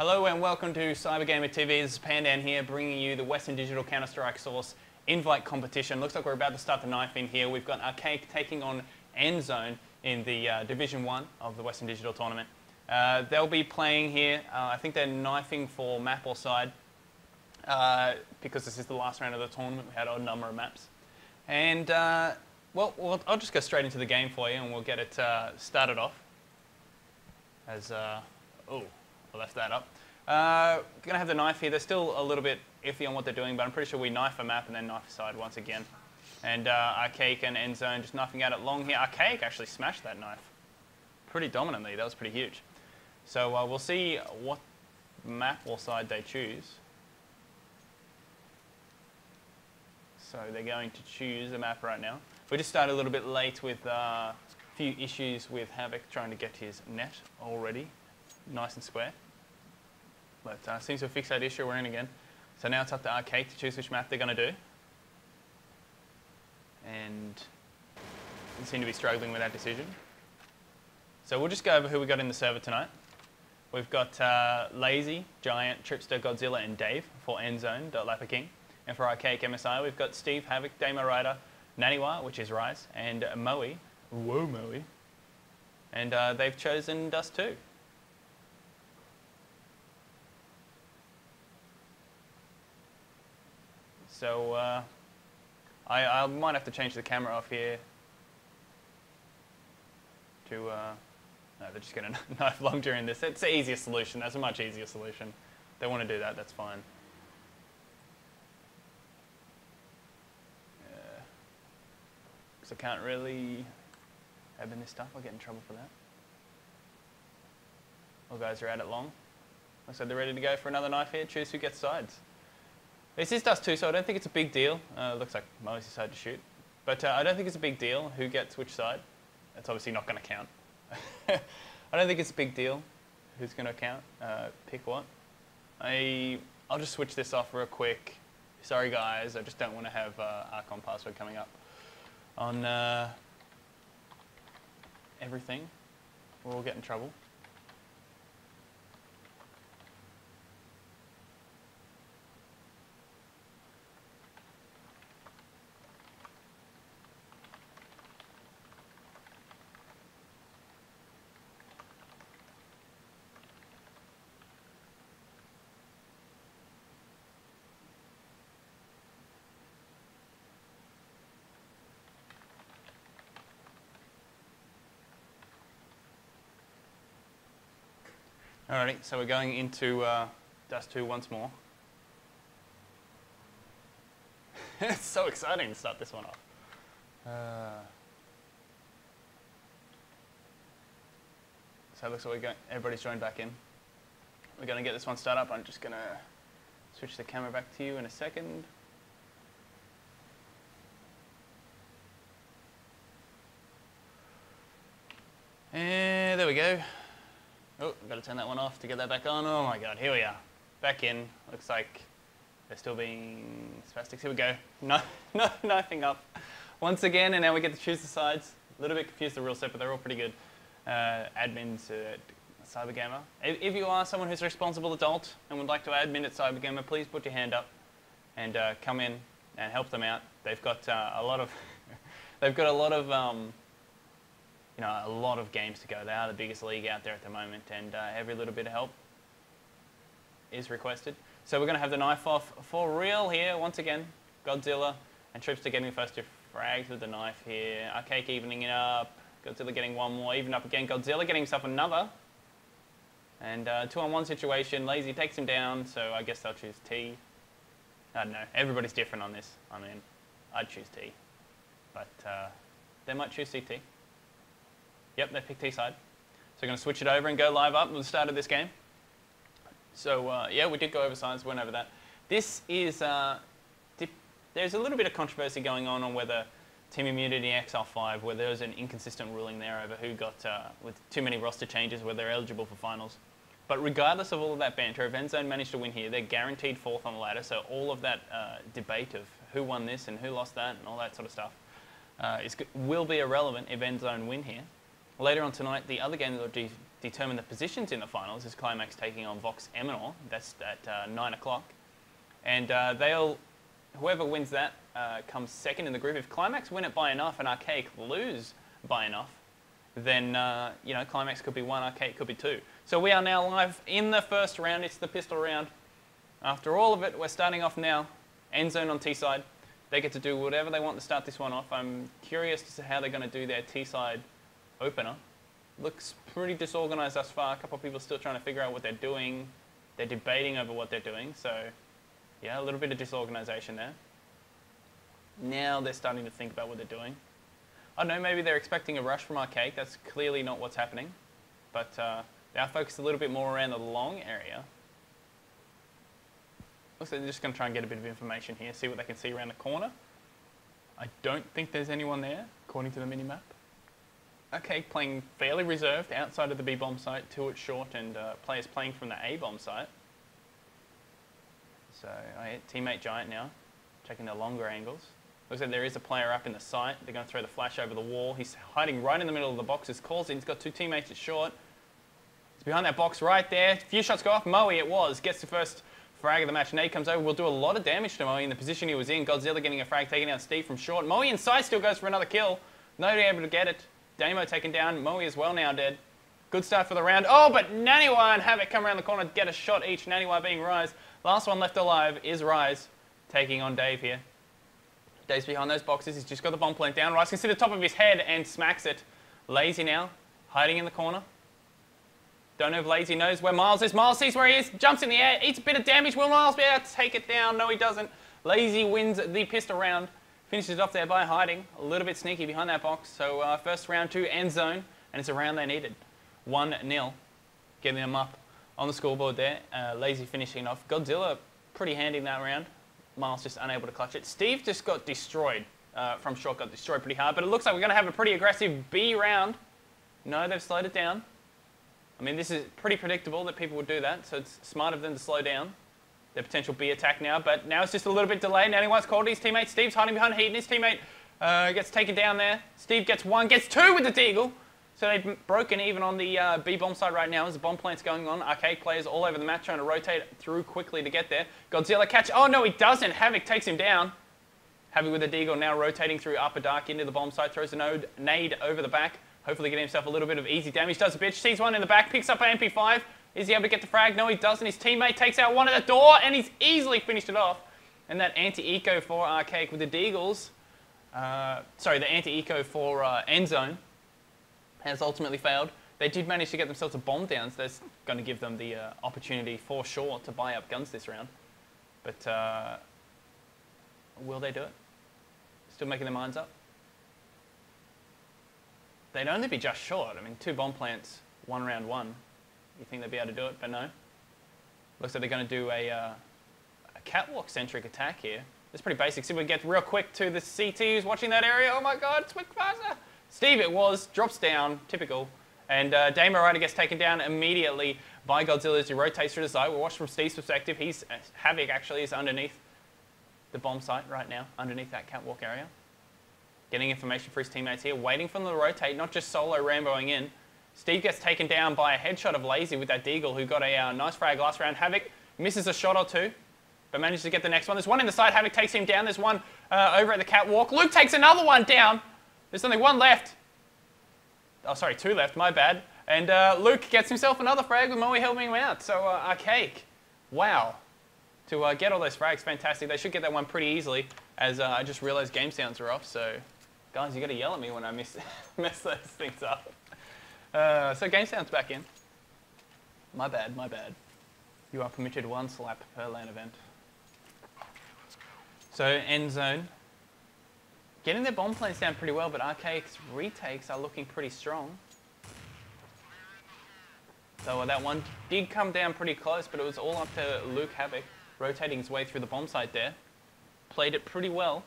Hello and welcome to CyberGamerTV. This is Pandan here, bringing you the Western Digital Counter-Strike Source invite competition. Looks like we're about to start the knife in here. We've got Archaic taking on Endzone in the Division 1 of the Western Digital Tournament. They'll be playing here. I think they're knifing for map or side because this is the last round of the tournament. We had a number of maps. And, well, I'll just go straight into the game for you and we'll get it started off. As, oh, I left that up. Going to have the knife here. They're still a little bit iffy on what they're doing, but I'm pretty sure we knife a map and then knife a side once again. And Archaic and Endzone just knifing out it long here. Archaic actually smashed that knife pretty dominantly. That was pretty huge. So we'll see what map or side they choose. So they're going to choose a map right now. We just started a little bit late with a few issues with Havoc trying to get his net already nice and square. But seems to have fixed that issue. We're in again. So now it's up to Archaic to choose which map they're going to do. And they seem to be struggling with that decision. So we'll just go over who we got in the server tonight. We've got Lazy, Giant, Tripster, Godzilla, and Dave for Endzone, Lapper King. And for ArchaicMSi, we've got Steve, Havoc, Damo Rider, Naniwa, which is Rise, and Moe. Whoa, Moe. And they've chosen Dust 2. So I might have to change the camera off here to, no, they're just going to knife long during this. It's the easiest solution. That's a much easier solution. They want to do that, that's fine. Because I can't really open this stuff. I'll get in trouble for that. All guys are at it long. Looks like they're ready to go for another knife here. Choose who gets sides. This is Dust 2, so I don't think it's a big deal. Looks like Moe's decided to shoot. But I don't think it's a big deal who gets which side. That's obviously not going to count. I don't think it's a big deal who's going to count. Pick what. I'll just switch this off real quick. Sorry guys, I just don't want to have Archon password coming up on everything. We'll get in trouble. Alrighty, so we're going into Dust 2 once more. It's so exciting to start this one off. So it looks like everybody's joined back in. We're going to get this one started up. I'm just going to switch the camera back to you in a second. And there we go. Oh, I've got to turn that one off to get that back on. Oh my god, here we are. Back in. Looks like they're still being spastics. Here we go. Knifing up once again, and now we get to choose the sides. A little bit confused the rule set, but they're all pretty good. Admins at CyberGamer. If you are someone who's a responsible adult and would like to admin at CyberGamer, please put your hand up and come in and help them out. They've got a lot of a lot of games to go. They are the biggest league out there at the moment, and every little bit of help is requested. So we're going to have the knife off for real here. Once again, Godzilla and Tripster getting the first two frags with the knife here. Archaic evening it up. Godzilla getting one more. Even up again. Godzilla getting himself another. And 2-on-1 situation. Lazy takes him down, so I guess they'll choose T. I don't know. Everybody's different on this. I mean, I'd choose T. But they might choose CT. Yep, they picked T side. So we're going to switch it over and go live up at the start of this game. So yeah, we did go over sides, went over that. This is, there's a little bit of controversy going on whether Team Immunity XL5, where there's an inconsistent ruling there over who got, with too many roster changes, where they're eligible for finals. But regardless of all of that banter, if Endzone managed to win here, they're guaranteed fourth on the ladder, so all of that debate of who won this and who lost that and all that sort of stuff will be irrelevant if Endzone win here. Later on tonight, the other game that will determine the positions in the finals is Climax taking on Vox Eminor. That's at 9 o'clock. And whoever wins that comes second in the group. If Climax win it by enough and Archaic lose by enough, then Climax could be 1, Archaic could be 2. So we are now live in the first round. It's the pistol round. After all of it, we're starting off now. Endzone on T-side. They get to do whatever they want to start this one off. I'm curious as to how they're going to do their T-side opener. Looks pretty disorganized thus far. A couple of people still trying to figure out what they're doing. They're debating over what they're doing. So, yeah, a little bit of disorganization there. Now they're starting to think about what they're doing. I don't know, maybe they're expecting a rush from Archaic. That's clearly not what's happening. But they are focused a little bit more around the long area. Looks like they're just going to try and get a bit of information here, see what they can see around the corner. I don't think there's anyone there, according to the minimap. Okay, playing fairly reserved outside of the B-bomb site, 2 at short, and players playing from the A-bomb site. So, teammate Giant now, checking the longer angles. Looks like there is a player up in the site. They're going to throw the flash over the wall. He's hiding right in the middle of the boxes. Calls in, he's got 2 teammates at short. He's behind that box right there. A few shots go off. Moe it was, gets the first frag of the match. Nade comes over, will do a lot of damage to Moe in the position he was in. Godzilla getting a frag, taking out Steve from short. Moe inside still goes for another kill. Nobody able to get it. Damo taken down. Moe as well now dead. Good start for the round. Oh, but Naniwa and Havoc come around the corner to get a shot each. Naniwa being Rise. Last one left alive is Rise, taking on Dave here. Dave's behind those boxes. He's just got the bomb plant down. Rise can see the top of his head and smacks it. Lazy now, hiding in the corner. Don't know if Lazy knows where Miles is. Miles sees where he is, jumps in the air, eats a bit of damage. Will Miles be able to take it down? No, he doesn't. Lazy wins the pistol round. Finishes it off there by hiding. A little bit sneaky behind that box. So first round to Endzone, and it's a round they needed. 1-0. Getting them up on the scoreboard there. Lazy finishing off. Godzilla pretty handy in that round. Miles just unable to clutch it. Steve just got destroyed from short, got destroyed pretty hard. But it looks like we're going to have a pretty aggressive B round. No, they've slowed it down. I mean, this is pretty predictable that people would do that, so it's smart of them to slow down their potential B attack now. But now it's just a little bit delayed. Now he wants called his teammate. Steve's hiding behind Heat, and his teammate gets taken down there. Steve gets 1, gets 2 with the Deagle. So they've broken even on the B-bomb side right now as the bomb plant's going on. Archaic players all over the map trying to rotate through quickly to get there. Godzilla catch. Oh, no, he doesn't. Havoc takes him down. Havoc with the Deagle now rotating through upper dark into the bomb site. Throws a nade over the back. Hopefully getting himself a little bit of easy damage. Does a bitch. Sees one in the back. Picks up an MP5. Is he able to get the frag? No, he doesn't. His teammate takes out one at the door, and he's easily finished it off. And that anti-eco for Archaic with the Deagles. The anti-eco for Endzone has ultimately failed. They did manage to get themselves a bomb down, so that's going to give them the opportunity for sure to buy up guns this round. But will they do it? Still making their minds up? They'd only be just short. I mean, 2 bomb plants, 1 round 1. You think they'd be able to do it, but no. Looks like they're going to do a catwalk-centric attack here. It's pretty basic. See if we can get real quick to the CT who's watching that area. Oh my god, it's quick faster. Steve it was, drops down, typical. And Damo Rider gets taken down immediately by Godzilla as he rotates through the site. We'll watch from Steve's perspective. Havoc actually is underneath the bomb site right now, underneath that catwalk area. Getting information for his teammates here, waiting for them to rotate, not just solo Ramboing in. Steve gets taken down by a headshot of Lazy with that Deagle, who got a nice frag last round. Havoc misses a shot or 2, but manages to get the next one. There's one in the side. Havoc takes him down. There's one over at the catwalk. Luke takes another one down. There's only 1 left. Oh, sorry, 2 left. My bad. And Luke gets himself another frag with Moe helping him out. So Archaic, wow. To get all those frags, fantastic. They should get that one pretty easily, as I just realized game sounds are off. So, guys, you got to yell at me when I mess those things up. So game sound's back in. My bad, my bad. You are permitted 1 slap per LAN event. So Endzone, getting their bomb plants down pretty well, but Archaic's retakes are looking pretty strong. So that one did come down pretty close, but it was all up to Luke Havoc, rotating his way through the bomb site there. Played it pretty well.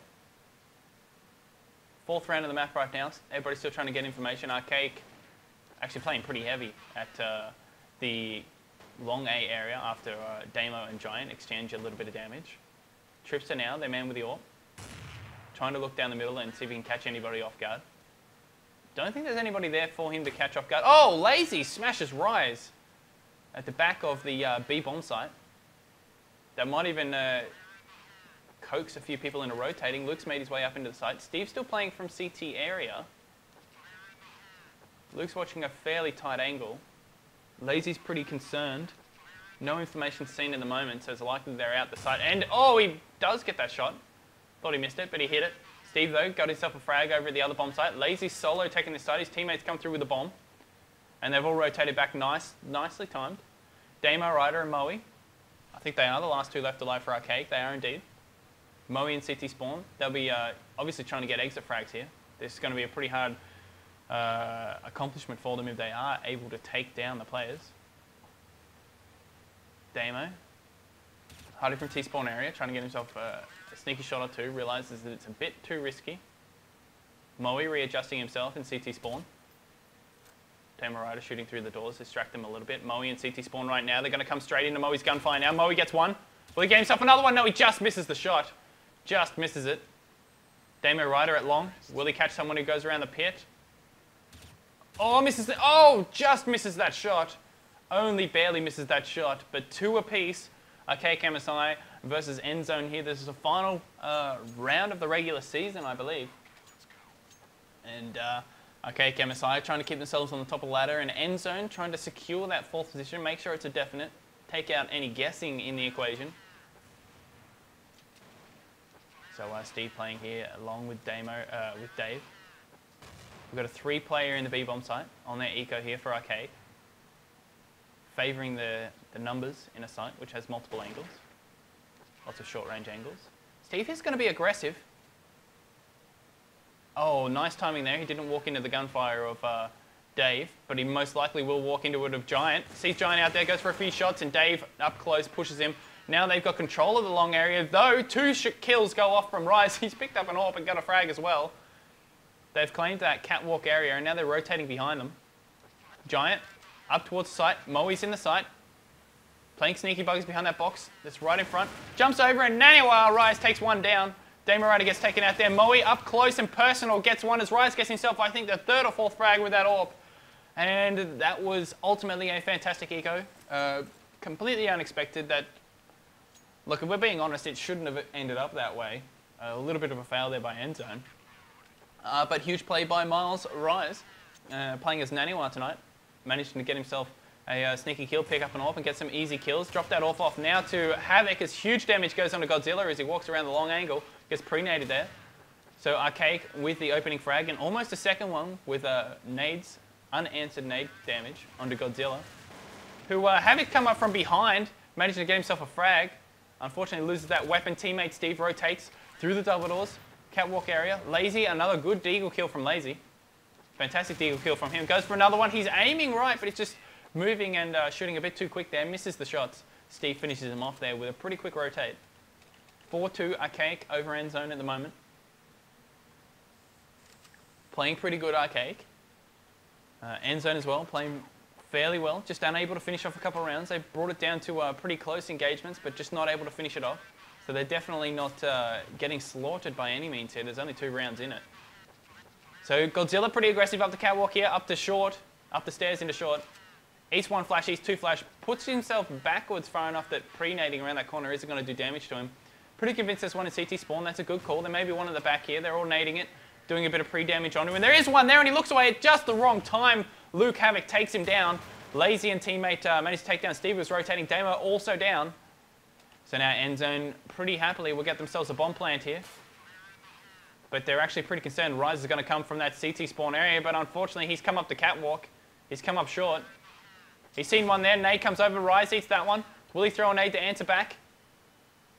4th round of the map right now. Everybody's still trying to get information. Archaic actually playing pretty heavy at the long A area after Damo and Giant exchange a little bit of damage. Tripster now, their man with the AWP. Trying to look down the middle and see if he can catch anybody off guard. Don't think there's anybody there for him to catch off guard. Oh, Lazy smashes Rise at the back of the B bomb site. That might even coax a few people into rotating. Luke's made his way up into the site. Steve's still playing from CT area. Luke's watching a fairly tight angle. Lazy's pretty concerned. No information seen at the moment, so it's likely they're out the site. And, oh, he does get that shot. Thought he missed it, but he hit it. Steve, though, got himself a frag over at the other bomb site. Lazy solo taking this side. His teammates come through with a bomb. And they've all rotated back nicely timed. Damo, Ryder, and Moe. I think they are the last two left alive for Archaic. They are indeed. Moe and CT spawn. They'll be obviously trying to get exit frags here. This is going to be a pretty hard accomplishment for them if they are able to take down the players. Damo, hiding from T-spawn area, trying to get himself a sneaky shot or two, realizes that it's a bit too risky. Moe readjusting himself in CT spawn. Damo Rider shooting through the doors, distract them a little bit. Moe and CT spawn right now. They're going to come straight into Moe's gunfire now. Moe gets one. Will he get himself another one? No, he just misses the shot. Just misses it. Damo Rider at long. Will he catch someone who goes around the pit? Oh, misses it. Oh, just misses that shot. Only barely misses that shot, but two apiece. ArchaicMSi versus Endzone here. This is the final round of the regular season, I believe. And ArchaicMSi trying to keep themselves on the top of the ladder, and Endzone trying to secure that fourth position, make sure it's a definite, take out any guessing in the equation. So Steve playing here along with Dave. We've got a 3-player in the B-bomb site on their eco here for Archaic, favouring the numbers in a site which has multiple angles, lots of short-range angles. Steve is going to be aggressive. Oh, nice timing there. He didn't walk into the gunfire of Dave, but he most likely will walk into it of Giant. Sees Giant out there, goes for a few shots, and Dave up close pushes him. Now they've got control of the long area, though 2 kills go off from Rise. He's picked up an AWP and got a frag as well. They've claimed that catwalk area, and now they're rotating behind them. Giant up towards the site. Moe's in the site. Playing sneaky buggers behind that box that's right in front. Jumps over, and Naniwa Rise takes one down. Damo Rider gets taken out there. Moe up close and personal gets one as Rise gets himself, I think, the 3rd or 4th frag with that AWP. And that was ultimately a fantastic eco. Completely unexpected. That, look, if we're being honest, it shouldn't have ended up that way. A little bit of a fail there by Endzone. But huge play by Miles Rise, playing as Naniwa tonight. Managed to get himself a sneaky kill, pick up an AWP and get some easy kills. Drop that AWP off now to Havoc as huge damage goes onto Godzilla as he walks around the long angle. Gets pre-naded there. So Archaic with the opening frag and almost a second one with nades, unanswered nade damage onto Godzilla. Who Havoc come up from behind, managed to get himself a frag. Unfortunately loses that weapon. Teammate Steve rotates through the double doors. Catwalk area. Lazy, another good deagle kill from Lazy. Fantastic deagle kill from him. Goes for another one. He's aiming right, but it's just moving and shooting a bit too quick there. Misses the shots. Steve finishes him off there with a pretty quick rotate. 4-2 Archaic over Endzone at the moment. Playing pretty good Archaic. Endzone as well, playing fairly well. Just unable to finish off a couple of rounds. They brought it down to pretty close engagements, but just not able to finish it off. So they're definitely not getting slaughtered by any means here. There's only 2 rounds in it. So Godzilla pretty aggressive up the catwalk here, up to short, up the stairs into short. East 1 flash, East 2 flash, puts himself backwards far enough that pre-nading around that corner isn't going to do damage to him. Pretty convinced there's one in CT spawn. That's a good call. There may be one at the back here. They're all nading it, doing a bit of pre-damage on him. And there is one there, and he looks away at just the wrong time. Luke Havoc takes him down. Lazy and teammate managed to take down Steve, who's rotating. Damo also down. So now Endzone pretty happily will get themselves a bomb plant here. But they're actually pretty concerned Rise is going to come from that CT spawn area. But unfortunately, he's come up the catwalk. He's come up short. He's seen one there. Nade comes over. Rise eats that one. Will he throw a nade to answer back?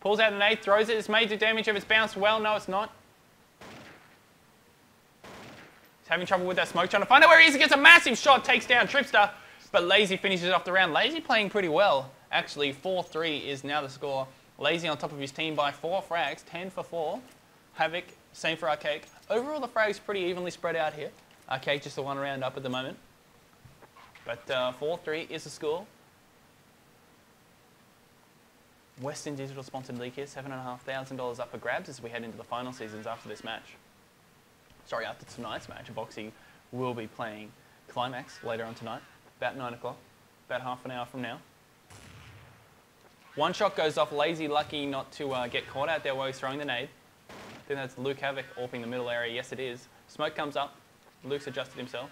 Pulls out the nade, throws it. It's made do damage if it's bounced well. No, it's not. He's having trouble with that smoke, trying to find out where he is. He gets a massive shot, takes down Tripster, but Lazy finishes off the round. Lazy playing pretty well. Actually, 4-3 is now the score. Lazy on top of his team by 4 frags, 10 for 4. Havoc, same for Archaic. Overall, the frags pretty evenly spread out here. Archaic just the 1 round up at the moment. But 4-3 is the score. Western Digital sponsored league here, $7,500 up for grabs as we head into the final seasons after this match. Sorry, after tonight's match, a boxing will be playing Climax later on tonight, about 9 o'clock, about half an hour from now. One shot goes off, Lazy lucky not to get caught out there while he's throwing the nade. I think that's Luke Havoc AWPing the middle area. Yes, it is. Smoke comes up. Luke's adjusted himself.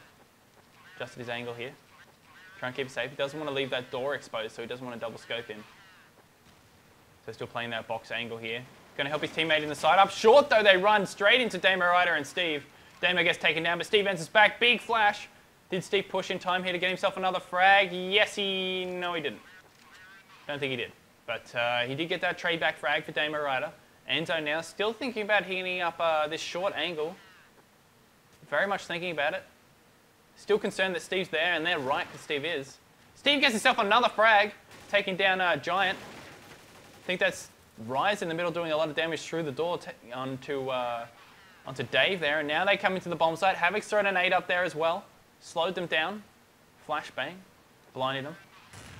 Adjusted his angle here. Try and keep it safe. He doesn't want to leave that door exposed, so he doesn't want to double scope in. So still playing that box angle here. Going to help his teammate in the side. Up short, though, they run straight into Damo Ryder and Steve. Damo gets taken down, but Steve answers back. Big flash. Did Steve push in time here to get himself another frag? Yes, no, he didn't. Don't think he did. But he did get that trade back frag for Damo Ryder. Endzone now still thinking about hitting up this short angle. Very much thinking about it. Still concerned that Steve's there, and they're right because Steve is. Steve gets himself another frag, taking down Giant. I think that's Rise in the middle doing a lot of damage through the door onto Dave there. And now they come into the bomb site. Havoc's thrown an 8 up there as well. Slowed them down. Flashbang. Blinded them.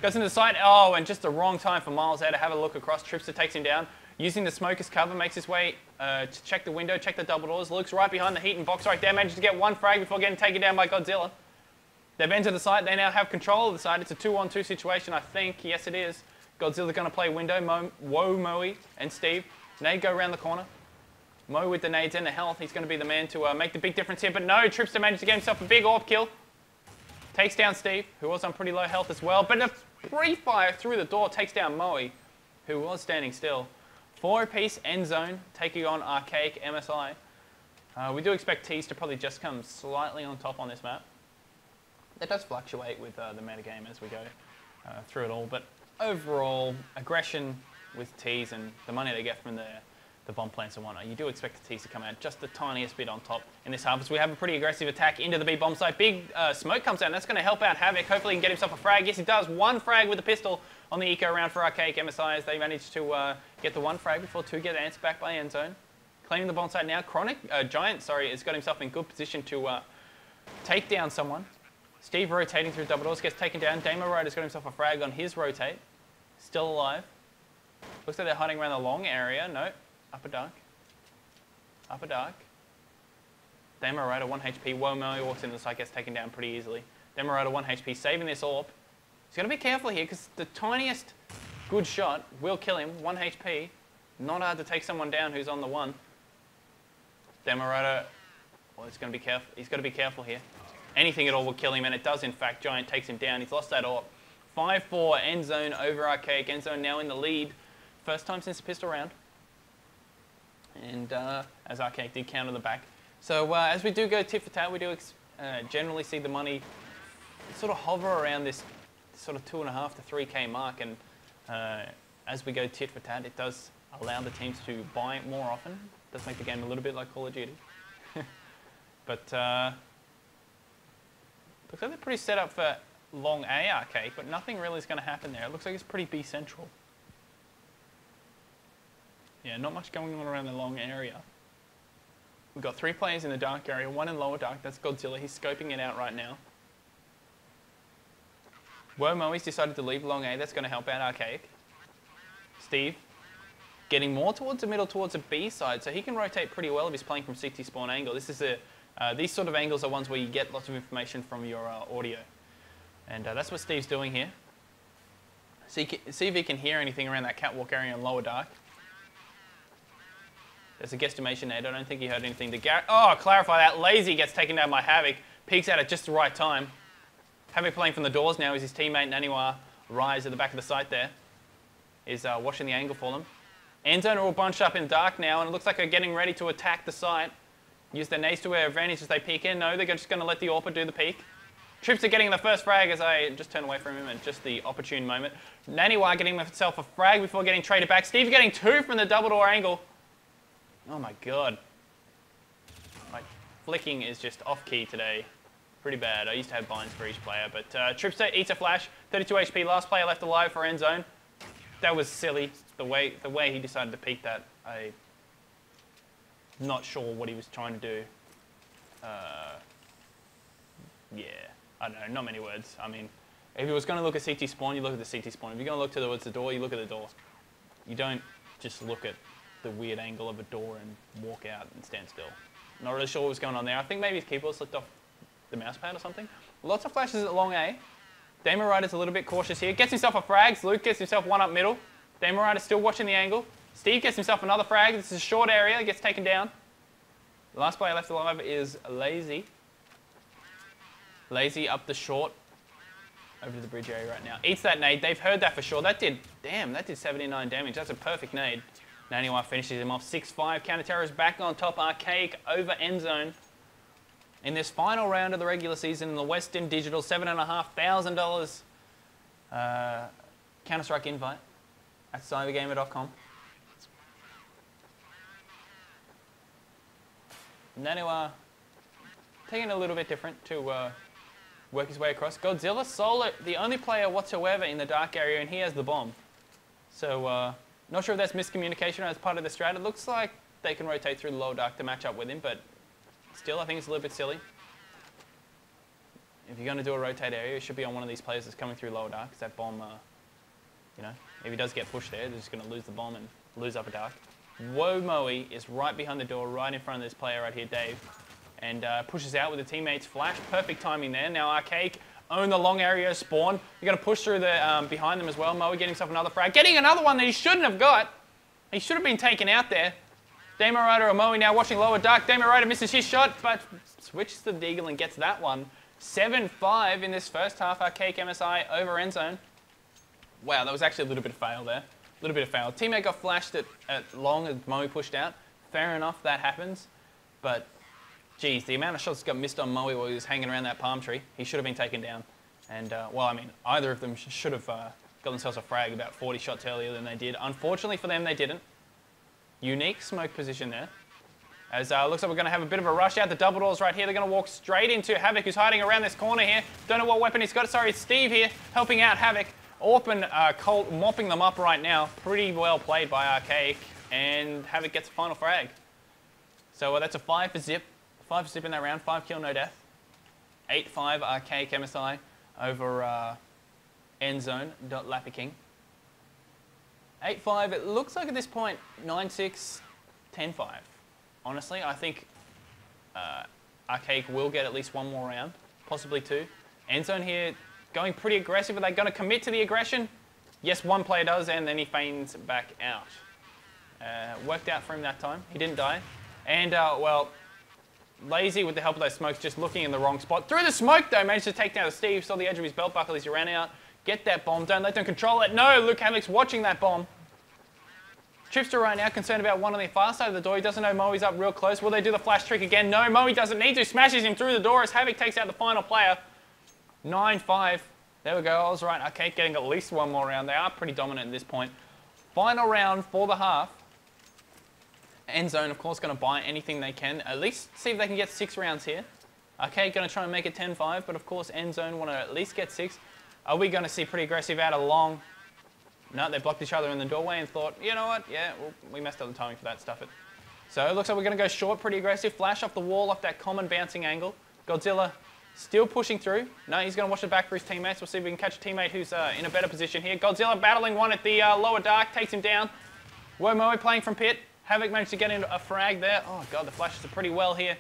Goes into the site. Oh, and just the wrong time for Miles there to have a look across. Tripster takes him down. Using the smoke as cover, makes his way to check the window, check the double doors. Luke's right behind the heat and box right there. Manages to get one frag before getting taken down by Godzilla. They've entered the site. They now have control of the site. It's a 2-on-2 situation, I think. Yes, it is. Godzilla's going to play window. Moe, and Steve. Nade go around the corner. Moe with the nades and the health. He's going to be the man to make the big difference here. But no, Tripster managed to get himself a big AWP kill. Takes down Steve, who was on pretty low health as well. But a free fire through the door takes down Moe, who was standing still. 4-piece Endzone taking on ArchaicMSi. We do expect Tees to probably just come slightly on top on this map. That does fluctuate with the metagame as we go through it all. But overall, aggression with Tees and the money they get from the bomb plants and whatnot, you do expect the Tees to come out just the tiniest bit on top in this half as we have a pretty aggressive attack into the B bomb site. Big smoke comes out, and that's going to help out Havoc. Hopefully he can get himself a frag. Yes, he does. One frag with a pistol on the eco round for ArchaicMSi as they manage to get the one frag before 2 get answered back by Endzone. Claiming the bomb site now. Giant, has got himself in good position to take down someone. Steve rotating through double doors, gets taken down. Damo Ryder's got himself a frag on his rotate. Still alive. Looks like they're hiding around the long area. No. Upper dark. Upper dark. Damo Ryder 1 HP. Womo walks into the site, gets taken down pretty easily. Damo Ryder 1 HP, saving this AWP. He's got to be careful here because the tiniest good shot will kill him. 1 HP. Not hard to take someone down who's on the 1. Damo Ryder, well, he's got to be careful here. Anything at all will kill him, and it does in fact. Giant takes him down. He's lost that AWP. 5-4 Endzone over Archaic. Endzone now in the lead. First time since the pistol round. And as Archaic did counter the back. So as we do go tit for tat, we do generally see the money sort of hover around this sort of 2.5 to 3K mark. And as we go tit for tat, it does allow the teams to buy more often. It does make the game a little bit like Call of Duty. But looks like they're pretty set up for long A Archaic, but nothing really is going to happen there. It looks like it's pretty B central. Yeah, not much going on around the long area. We've got 3 players in the dark area, 1 in lower dark. That's Godzilla. He's scoping it out right now. Womo's decided to leave long A. That's going to help out Archaic. Steve getting more towards the middle, towards the B side, so he can rotate pretty well if he's playing from CT spawn angle. This is these sort of angles are ones where you get lots of information from your audio. And that's what Steve's doing here. See if he can hear anything around that catwalk area in lower dark. There's a guesstimation there. I don't think he heard anything. Clarify that. Lazy gets taken down by Havoc. Peeks out at just the right time. Havoc playing from the doors now is his teammate Naniwa. Rise at the back of the site there is watching the angle for them. Endzone are all bunched up in dark now, and it looks like they're getting ready to attack the site. Use their nades to their advantage as they peek in. No, they're just going to let the AWPer do the peek. Trips are getting the first frag as I just turn away from him at just the opportune moment. Naniwa getting himself a frag before getting traded back. Steve getting 2 from the double door angle. Oh my god. My flicking is just off key today. Pretty bad. I used to have binds for each player, but Tripster eats a flash. 32 HP, last player left alive for Endzone. That was silly. The way he decided to peek that, I'm not sure what he was trying to do. Yeah, I don't know, not many words. I mean, if he was going to look at CT spawn, you look at the CT spawn. If you're going to look towards the door, you look at the door. You don't just look at the weird angle of a door and walk out and stand still. Not really sure what was going on there. I think maybe his keyboard slipped off the mouse pad or something. Lots of flashes at long A. Daemon Rider's a little bit cautious here. Gets himself a frags. Luke gets himself one up middle. Daemon Rider's still watching the angle. Steve gets himself another frag. This is a short area. Gets taken down. The last player left alive is Lazy. Lazy up the short. Over to the bridge area right now. Eats that nade. They've heard that for sure. That did 79 damage. That's a perfect nade. Naniwa finishes him off 6-5. Counter-Terror is back on top. Archaic over Endzone. In this final round of the regular season in the Western Digital, $7,500 Counter-Strike invite at CyberGamer.com. Naniwa taking a little bit different to work his way across. Godzilla solo, the only player whatsoever in the dark area, and he has the bomb. So, not sure if that's miscommunication as part of the strat. It looks like they can rotate through the lower dark to match up with him, but still, I think it's a little bit silly. If you're going to do a rotate area, it should be on one of these players that's coming through lower dark, because that bomb, you know, if he does get pushed there, they're just going to lose the bomb and lose upper dark. Womoe is right behind the door, right in front of this player right here, Dave. And pushes out with the teammates flash. Perfect timing there. Now Archaic own the long area spawn. You're going to push through the behind them as well. Moe getting himself another frag. Getting another one that he shouldn't have got. He should have been taken out there. Daemon Rider or Moe now watching lower dark. Daemon Rider misses his shot, but switches to the Deagle and gets that one. 7-5 in this first half. ArchaicMSi over Endzone. Wow, that was actually a little bit of fail there. A little bit of fail. Teammate got flashed at long as Moe pushed out. Fair enough, that happens. But geez, the amount of shots that got missed on Moe while he was hanging around that palm tree, he should have been taken down. And, well, I mean, either of them should have got themselves a frag about 40 shots earlier than they did. Unfortunately for them, they didn't. Unique smoke position there. As looks like we're going to have a bit of a rush out. The double doors right here. They're going to walk straight into Havoc, who's hiding around this corner here. Don't know what weapon he's got. Sorry, it's Steve here helping out Havoc. Orphan Colt mopping them up right now. Pretty well played by Archaic. And Havoc gets a final frag. So that's a 5 for Zip. 5 for Zip in that round. 5 kill, no death. 8-5 ArchaicMSi over Endzone. Lappy King. 8-5. It looks like at this point 9-6, 10-5. Honestly, I think Archaic will get at least one more round, possibly 2. Endzone here going pretty aggressive. Are they going to commit to the aggression? Yes, one player does, and then he feigns back out. Worked out for him that time. He didn't die. And, well, Lazy with the help of those smokes, just looking in the wrong spot. Through the smoke, though, managed to take down Steve. Saw the edge of his belt buckle as he ran out. Get that bomb. Don't let them control it. No, Luke Havoc's watching that bomb. Tripster right now concerned about one on the far side of the door. He doesn't know Moe's up real close. Will they do the flash trick again? No, Moe doesn't need to. Smashes him through the door as Havoc takes out the final player. 9-5. There we go. I was right. Archaic getting at least one more round. They are pretty dominant at this point. Final round for the half. Endzone, of course, going to buy anything they can. At least see if they can get 6 rounds here. Archaic going to try and make it 10-5, but of course Endzone want to at least get 6. Are we going to see pretty aggressive out of long? No, they blocked each other in the doorway and thought, you know what, yeah, well, we messed up the timing for that, stuff it. So it looks like we're going to go short, pretty aggressive. Flash off the wall, off that common bouncing angle. Godzilla still pushing through. No, he's going to watch it back for his teammates. We'll see if we can catch a teammate who's in a better position here. Godzilla battling one at the lower dark, takes him down. Womoe playing from pit. Havoc managed to get in a frag there. Oh god, the flashes are pretty well here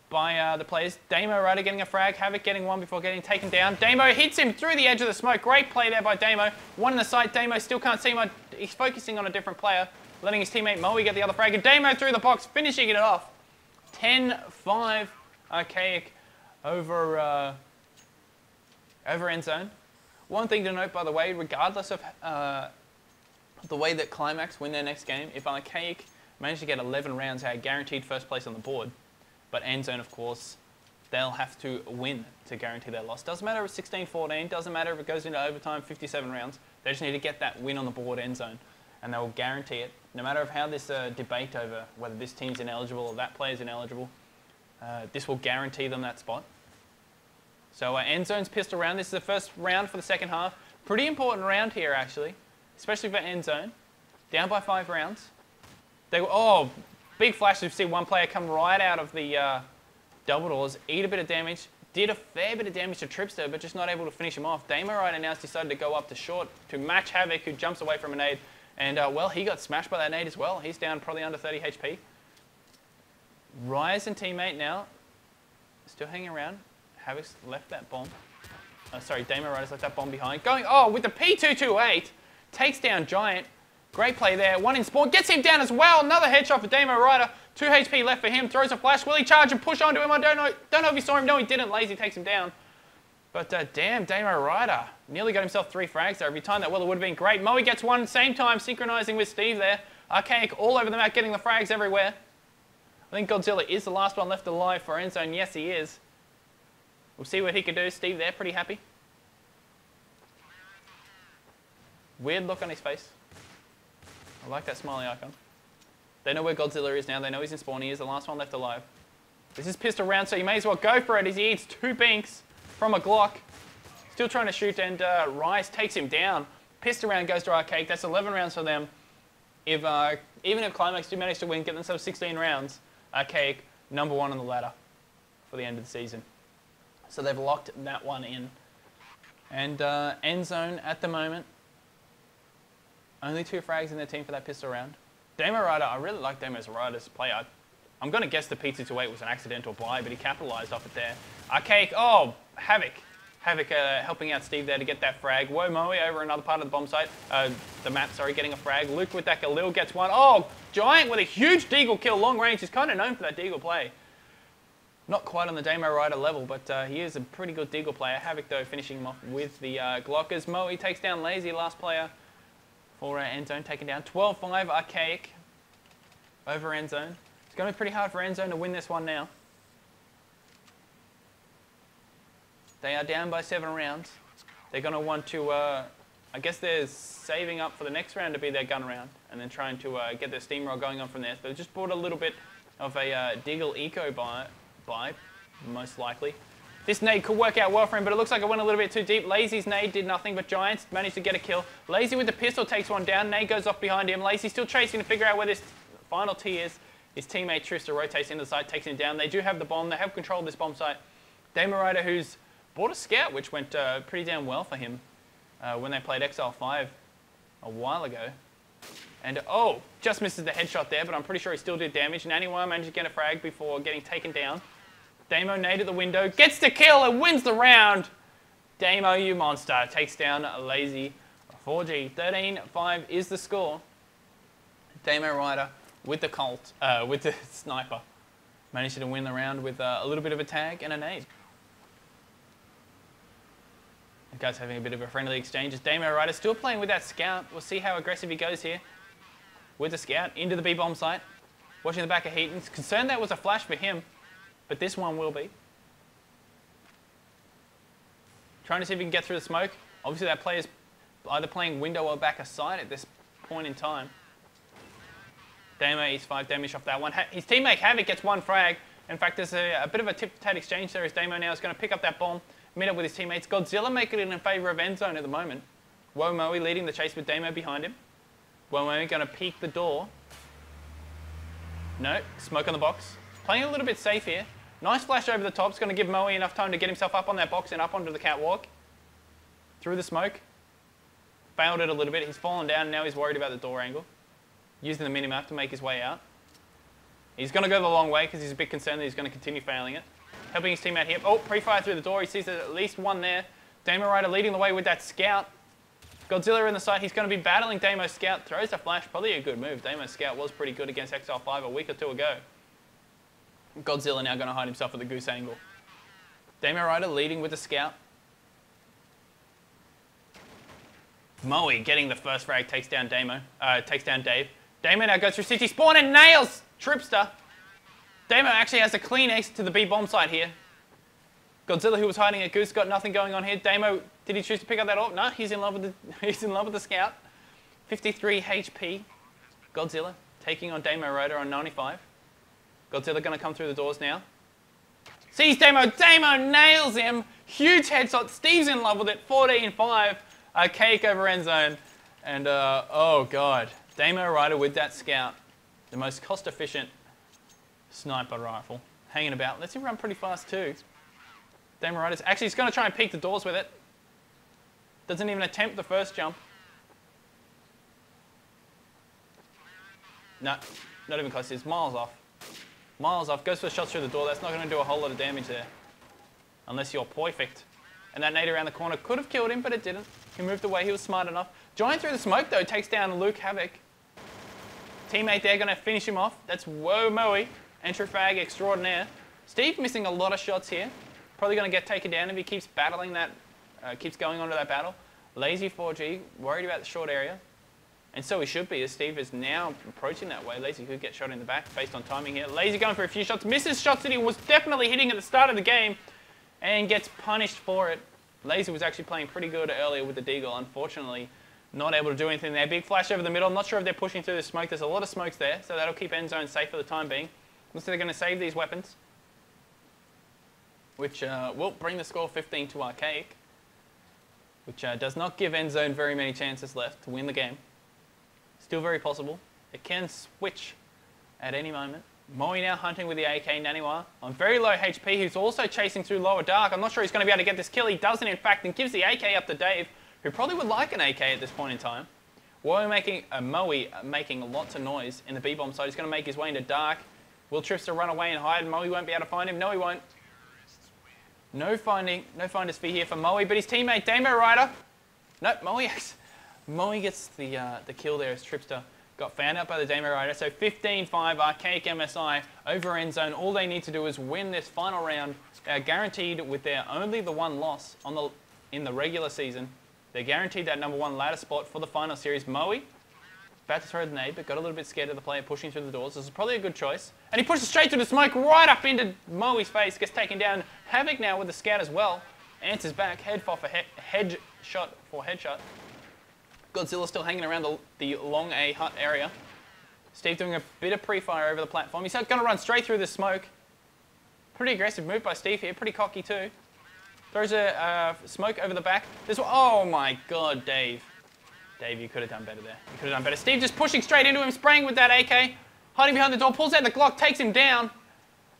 by the players. Damo Rider getting a frag. Havoc getting one before getting taken down. Damo hits him through the edge of the smoke. Great play there by Damo. One in the sight. Damo still can't see him. He's focusing on a different player, letting his teammate Moe get the other frag. And Damo through the box, finishing it off. 10-5 Archaic over Endzone. One thing to note, by the way, regardless of the way that Climax win their next game, if Archaic manage to get 11 rounds, they are guaranteed first place on the board. But Endzone, of course, they'll have to win to guarantee their loss. Doesn't matter if it's 16-14, doesn't matter if it goes into overtime, 57 rounds. They just need to get that win on the board, Endzone, and they will guarantee it. No matter of how this debate over whether this team's ineligible or that player's ineligible, this will guarantee them that spot. So Endzone's pissed around. This is the first round for the second half. Pretty important round here, actually, especially for Endzone. Down by 5 rounds. They were, oh, big flash. You see one player come right out of the double doors, eat a bit of damage, did a fair bit of damage to Tripster, but just not able to finish him off. Damo Rider now has decided to go up to short to match Havoc, who jumps away from a nade. And, well, he got smashed by that nade as well. He's down probably under 30 HP. Rise and teammate now, still hanging around. Havoc's left that bomb. Sorry, Damo Rider's left that bomb behind. Going, oh, with the P228, takes down Giant. Great play there. One in spawn, gets him down as well. Another headshot for Damo Rider. 2 HP left for him. Throws a flash. Will he charge and push onto him? I don't know if he saw him. No, he didn't. Lazy takes him down. But damn, Damo Rider nearly got himself 3 frags there. If he timed that well, it would have been great. Moe gets one, same time, synchronizing with Steve there. Archaic all over the map, getting the frags everywhere. I think Godzilla is the last one left alive for Endzone. Yes, he is. We'll see what he can do. Steve there, pretty happy. Weird look on his face. I like that smiley icon. They know where Godzilla is now. They know he's in spawn. He is the last one left alive. This is pistol round, so you may as well go for it as he eats 2 binks from a Glock. Still trying to shoot, and Rice takes him down. Pistol round goes to Archaic. That's 11 rounds for them. If even if Climax do manage to win, get themselves 16 rounds, Archaic #1 on the ladder for the end of the season. So they've locked that one in. And Endzone at the moment, only 2 frags in their team for that pistol round. Damo Rider, I really like Damo Rider's play. I'm going to guess the P228 was an accidental buy, but he capitalized off it there. Archaic, oh, Havoc. Havoc helping out Steve there to get that frag. Woe Moe over another part of the bomb site. The map, sorry, getting a frag. Luke with that Galil gets one. Oh, Giant with a huge deagle kill, long range. He's kind of known for that deagle play. Not quite on the Damo Rider level, but he is a pretty good deagle player. Havoc, though, finishing him off with the Glockers. Moe takes down Lazy, last player for Endzone, taken down. 12-5, Archaic over Endzone. It's going to be pretty hard for Endzone to win this one now. They are down by 7 rounds. They're going to want to, I guess they're saving up for the next round to be their gun round, and then trying to get their steamroll going on from there. So they've just bought a little bit of a Deagle Eco buy, most likely. This nade could work out well for him, but it looks like it went a little bit too deep. Lazy's nade did nothing, but Giants managed to get a kill. Lazy with the pistol takes one down. Nade goes off behind him. Lazy still chasing to figure out where this final T is. His teammate Trista rotates into the site, takes him down. They do have the bomb. They have control of this bomb site. Damo Rider, who's bought a scout, which went pretty damn well for him when they played XL5 a while ago. And oh, just misses the headshot there, but I'm pretty sure he still did damage. And Aniwa managed to get a frag before getting taken down. Damo nade at the window, gets the kill and wins the round. Damo, you monster, takes down Lazy 4G. 13-5 is the score. Damo Rider with the Colt, with the sniper, managed to win the round with a little bit of a tag and a nade. The guys having a bit of a friendly exchange as Damo Rider still playing with that scout. We'll see how aggressive he goes here with the scout into the B bomb site. Watching the back of Heaton. Concerned that was a flash for him, but this one will be. Trying to see if he can get through the smoke. Obviously that player's either playing window or back of sight at this point in time. Damo eats 5 damage off that one. His teammate Havoc gets 1 frag. In fact, there's a bit of a tit-for-tat exchange there as Damo now is going to pick up that bomb, meet up with his teammates. Godzilla making it in favour of Endzone at the moment. Woe Moe leading the chase with Damo behind him. Woe Moe going to peek the door. No, smoke on the box. Playing a little bit safe here. Nice flash over the top. It's going to give Moe enough time to get himself up on that box and up onto the catwalk. Through the smoke. Failed it a little bit. He's fallen down and now he's worried about the door angle. Using the minimap to make his way out. He's going to go the long way because he's a bit concerned that he's going to continue failing it. Helping his teammate here. Oh, pre-fire through the door. He sees at least one there. Damo Rider leading the way with that scout. Godzilla in the site. He's going to be battling Damo's scout. Throws a flash. Probably a good move. Damo's scout was pretty good against XL5 a week or 2 ago. Godzilla now going to hide himself at the goose angle. Damo Rider leading with the scout. Moe getting the first frag. Takes down Damo. Takes down Dave. Damo now goes through city spawn and nails Tripster. Damo actually has a clean exit to the B bomb site here. Godzilla, who was hiding at Goose, got nothing going on here. Damo, did he choose to pick up that orb? No, he's in love with the scout. 53 HP. Godzilla taking on Damo Rider on 95. Godzilla going to come through the doors now. Sees Damo. Damo nails him. Huge headshot. Steve's in love with it. 14-5. Archaic over Endzone. And oh god, Damo Rider with that scout, the most cost-efficient sniper rifle, hanging about. Lets him run pretty fast too. Damo Rider's actually he's going to try and peek the doors with it. Doesn't even attempt the first jump. No, not even close. He's miles off. Miles off. Goes for the shots through the door. That's not going to do a whole lot of damage there. unless you're perfect. And that nade around the corner could have killed him, but it didn't. He moved away. He was smart enough. Giant through the smoke, though, takes down Luke Havoc. Teammate there going to finish him off. That's Whoa Moe. Entry fag extraordinaire. Steve missing a lot of shots here. Probably going to get taken down if he keeps battling that, keeps going on to that battle. Lazy 4G, worried about the short area. And so he should be, as Steve is now approaching that way. Lazy could get shot in the back based on timing here. Lazy going for a few shots. Misses shots that he was definitely hitting at the start of the game and gets punished for it. Lazy was actually playing pretty good earlier with the Deagle. Unfortunately, not able to do anything there. Big flash over the middle. I'm not sure if they're pushing through the smoke. There's a lot of smokes there, so that'll keep Endzone safe for the time being. Looks like they're going to save these weapons, which will bring the score 15 to Archaic, which does not give Endzone very many chances left to win the game. Still very possible. It can switch at any moment. Moe now hunting with the AK Naniwa on very low HP, who's also chasing through lower dark. I'm not sure he's going to be able to get this kill. He doesn't, in fact, and gives the AK up to Dave, who probably would like an AK at this point in time. Moe making lots of noise in the B-bomb side. He's going to make his way into dark. Will Tripster run away and hide? Moe won't be able to find him. No, he won't. No finder's fee here for Moe, but his teammate Damo Rider. Nope, Moe gets the kill there as Tripster got found out by the Damo Rider. So 15-5, ArchaicMSi over Endzone. All they need to do is win this final round. They are guaranteed with their only the one loss in the regular season. They're guaranteed that #1 ladder spot for the final series. Moe, about to throw the nade, but got a little bit scared of the player pushing through the doors. This is probably a good choice. And he pushes straight through the smoke, right up into Moe's face. Gets taken down. Havoc now with the scout as well. Answers back, headshot for headshot. Godzilla still hanging around the long A hut area. Steve doing a bit of pre-fire over the platform. He's going to run straight through the smoke. Pretty aggressive move by Steve here. Pretty cocky too. Throws a smoke over the back. Oh my god, Dave. Dave, you could have done better there. You could have done better. Steve just pushing straight into him, spraying with that AK. Hiding behind the door, pulls out the Glock, takes him down.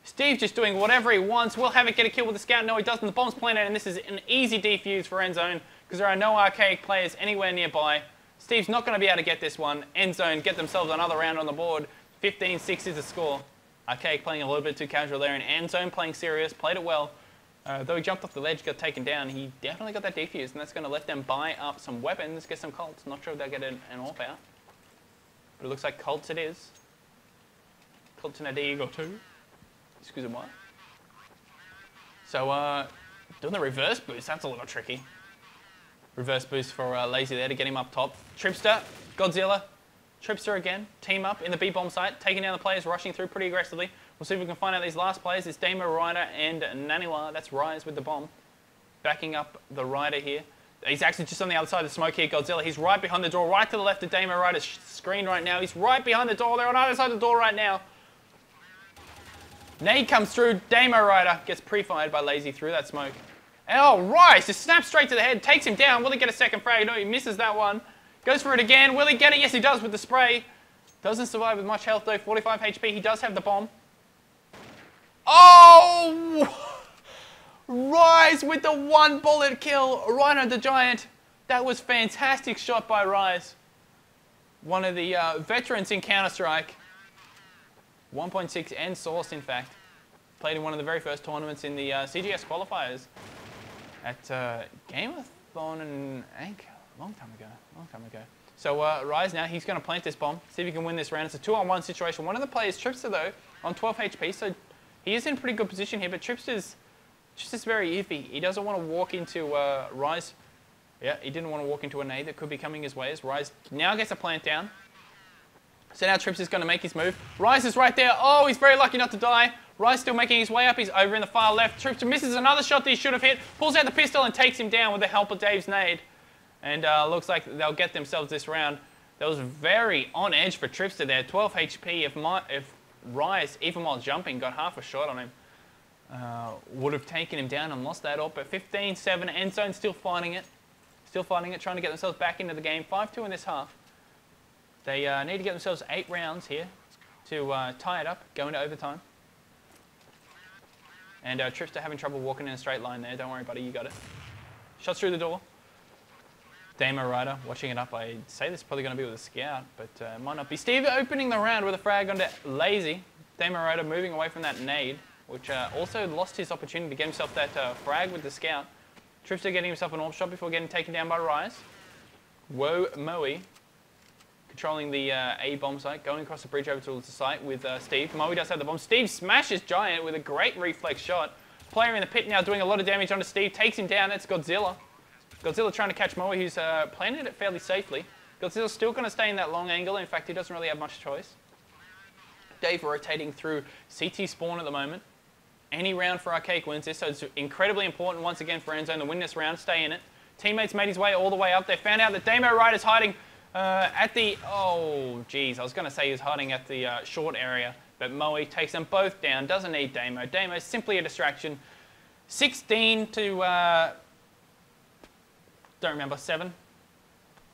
Steve just doing whatever he wants. Will Havoc get a kill with the scout? No, he doesn't. The bomb's planted, and this is an easy defuse for Endzone because there are no Archaic players anywhere nearby. Steve's not going to be able to get this one. Endzone get themselves another round on the board. 15-6 is the score. Archaic playing a little bit too casual there, and Endzone playing serious, played it well. Though he jumped off the ledge, got taken down, he definitely got that defuse, and that's going to let them buy up some weapons, get some Colts. Not sure if they'll get an AWP out, but it looks like Colts it is. Colts in a Eagle too. Excuse me. So, doing the reverse boost, that's a little tricky. Reverse boost for Lazy there to get him up top. Tripster, Godzilla, Tripster again, team up in the B-bomb site, taking down the players, rushing through pretty aggressively. We'll see if we can find out these last players. It's Damo Rider and Naniwa. That's Rise with the bomb. Backing up the Rider here. He's actually just on the other side of the smoke here, Godzilla. He's right behind the door, right to the left of Damo Rider's screen right now. He's right behind the door. They're on the other side of the door right now. Nade comes through. Damo Rider gets pre-fired by Lazy through that smoke. Oh, Rise just snaps straight to the head, takes him down. Will he get a second frag? No, he misses that one. Goes for it again. Will he get it? Yes, he does with the spray. Doesn't survive with much health though. 45 HP. He does have the bomb. Oh! Rise with the one bullet kill right on the Giant. That was fantastic shot by Rise. One of the veterans in Counter-Strike. 1.6 and Source, in fact. Played in one of the very first tournaments in the CGS qualifiers at Gamerthon and Anchor. Long time ago. So Rise now, he's going to plant this bomb. See if he can win this round. It's a 2-on-1 situation. One of the players, Tripster, though, on 12 HP. So he is in pretty good position here, but Tripster's just very iffy. He doesn't want to walk into Rise. Yeah, he didn't want to walk into a nade that could be coming his way as Rise now gets a plant down. So now Tripster's going to make his move. Rise is right there. Oh, he's very lucky not to die. Rise still making his way up. He's over in the far left. Tripster misses another shot that he should have hit. Pulls out the pistol and takes him down with the help of Dave's nade. And looks like they'll get themselves this round. That was very on edge for Tripster there. 12 HP. If Rise, even while jumping, got half a shot on him, would have taken him down and lost that up. But 15-7, Endzone still fighting it. Trying to get themselves back into the game. 5-2 in this half. They need to get themselves 8 rounds here to tie it up, go into overtime. And Tripster having trouble walking in a straight line there. Don't worry, buddy, you got it. Shots through the door. Damo Rider watching it up. I'd say this is probably going to be with a scout, but it might not be. Steve opening the round with a frag onto Lazy. Damo Rider moving away from that nade. which also lost his opportunity to get himself that frag with the scout. Tripster getting himself an AWP shot before getting taken down by Rise. Moe controlling the A bomb site, going across the bridge over towards the site with Steve. Moe does have the bomb. Steve smashes Giant with a great reflex shot. Player in the pit now doing a lot of damage onto Steve, takes him down. That's Godzilla. Godzilla trying to catch Moe, who's planted it fairly safely. Godzilla's still going to stay in that long angle. In fact, he doesn't really have much choice. Dave rotating through CT spawn at the moment. Any round for Archaic wins this, so it's incredibly important once again for Endzone to win this round, stay in it. Teammates made his way all the way up. They found out that Damo Wright is hiding at the... Oh, geez. I was going to say he was hiding at the short area, but Moe takes them both down. Doesn't need Damo. Damo is simply a distraction. 16 to... don't remember, 7?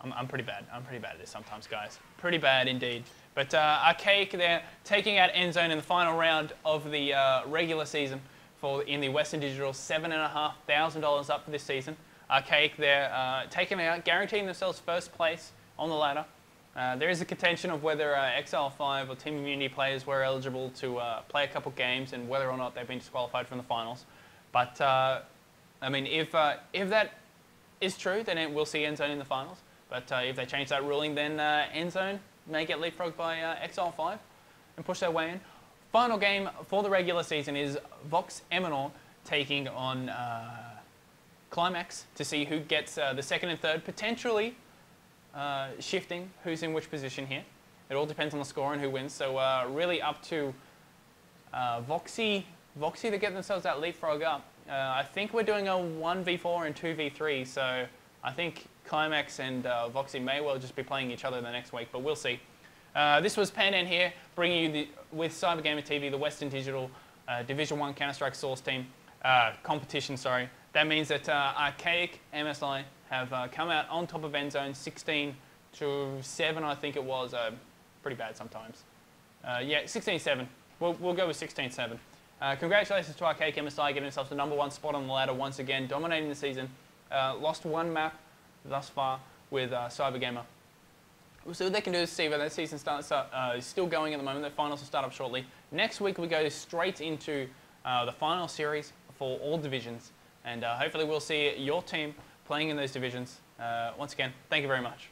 I'm pretty bad. I'm pretty bad at this sometimes, guys. Pretty bad indeed. But Archaic, they're taking out Endzone in the final round of the regular season in the Western Digital. $7,500 up for this season. Archaic, they're taking out, guaranteeing themselves first place on the ladder. There is a contention of whether XL5 or Team Immunity players were eligible to play a couple games and whether or not they've been disqualified from the finals. But, I mean, if that is true, then we'll see Endzone in the finals. But if they change that ruling, then Endzone may get leapfrogged by XL5 and push their way in. Final game for the regular season is Vox Eminor taking on Climax to see who gets the second and third, potentially shifting who's in which position here. It all depends on the score and who wins. So really up to Voxy to get themselves that leapfrog up. I think we're doing a 1v4 and 2v3, so I think Climax and Voxy may well just be playing each other the next week, but we'll see. This was Pandan here, bringing you with CyberGamerTV, the Western Digital Division 1 Counter-Strike Source Team competition, sorry. That means that ArchaicMSi have come out on top of Endzone, 16 to 7, I think it was. Pretty bad sometimes. Yeah, 16-7. We'll go with 16-7. Congratulations to ArchaicMSi getting themselves the #1 spot on the ladder once again, dominating the season. Lost one map thus far with CyberGamer. We'll see what they can do to see whether that season starts is still going at the moment. The finals will start up shortly. Next week we go straight into the final series for all divisions, and hopefully we'll see your team playing in those divisions. Once again, thank you very much.